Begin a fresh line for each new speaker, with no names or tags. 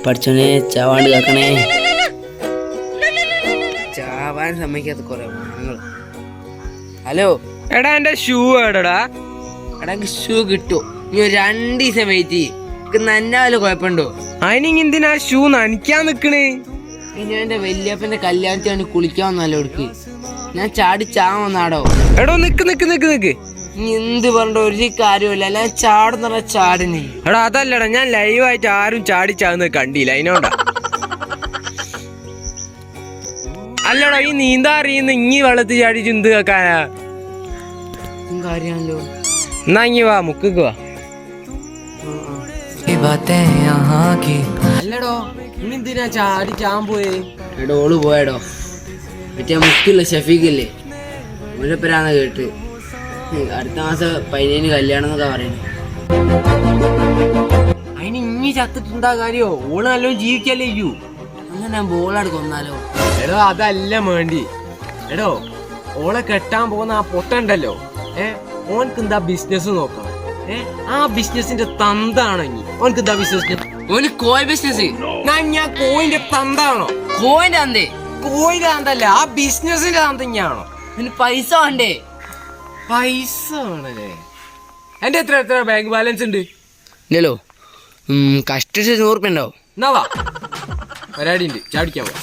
പഠിച്ചോനെ ചാവാണ്ട് കേക്കണേ. ചാവാൻ സമ്മതിക്കാത്ത കുറെ നിങ്ങൾ. ഹലോ
എടാ എന്റെ ഷൂ എടാ.
എടാ ഷൂ കിട്ടും. നീ 2 ദിവസം വെയിറ്റ് ചെയ്യ്. നന്നാല് കുഴപ്പമുണ്ടോ?
അതിനെന്തിനാ ഷൂ നനയ്ക്കാൻ നിക്കണേ?
ഇനി എന്റെ വല്യപ്പന്റെ കല്യാണത്തിന് കുളിക്കാൻ വന്നല്ലോ എടുക്ക്. ഞാൻ ചാടി ചാവന്നാടോ.
എടോ നിക്ക് നിക്ക് നിക്ക് നിക്ക്.
നീ എന്ത് പറഞ്ഞോ ഒരു കാര്യമില്ല. ഞാൻ ചാടുന്ന ചാടിന്.
എടാ അതല്ലടാ, ഞാൻ ലൈവായിട്ട് ആരും ചാടി ചാവുന്നത് കണ്ടില്ല, അതിനോടാ. അല്ലടാ ഈ നീന്താ അറിയുന്ന ഇങ്ങി വെള്ളത്തിൽ ചാടി ചിന്ത് വെക്കാനാ
കാര്യാണല്ലോ.
എന്നാ ഇങ്ങി വാ, മുക്ക് വാ. അല്ലടോ ഇനി എന്തിനാ ചാടി ചാൻ പോയേ?
എടോ ഓള് പോയടോ. മറ്റേ മുക്കില്ല ഷഫീഖില്ലേ, മുല്ലപ്പരാന്ന് കേട്ട് അടുത്ത മാസം 15 കല്യാണം എന്നൊക്കെ പറയുന്നു.
അതിന് ഇനി ചത്തിട്ടുണ്ടാ കാര്യോ? ഓള് നല്ലോണം ജീവിക്കല്ലേ ചെയ്യൂ.
അങ്ങനെ ഞാൻ ബോളാട് കൊന്നാലോ?
എടോ അതല്ല വേണ്ടി. എടോ ഓളെ കെട്ടാൻ പോകുന്ന ആ പൊട്ടണ്ടല്ലോ, ഓനക്ക് എന്താ ബിസിനസ് നോക്കണം. ആ ബിസിനസിന്റെ തന്താണോ ഇനി? ഓനക്ക് എന്താ ബിസിനസ്?
ഓന് കോഴി ബിസിനസ്.
ഞാൻ കോയിന്റെ തന്താണോ?
കോയിന്റെ തന്തേ?
കോയിന്റെ തന്തല്ല, ആ ബിസിനസിന്റെ തന്തയാണോ?
പിന്നെ പൈസ വേണ്ടേ?
പൈസ വേണല്ലേ? എന്റെ എത്ര ബാങ്ക് ബാലൻസ് ഉണ്ട്?
ഇല്ലല്ലോ. കഷ്ടിച്ച് 100 ഉറുപ്പ്യ ഉണ്ടാവും.
എന്നാ വാ, ഒരാടി ഉണ്ട്, ചാടിക്കാൻ പോവാ.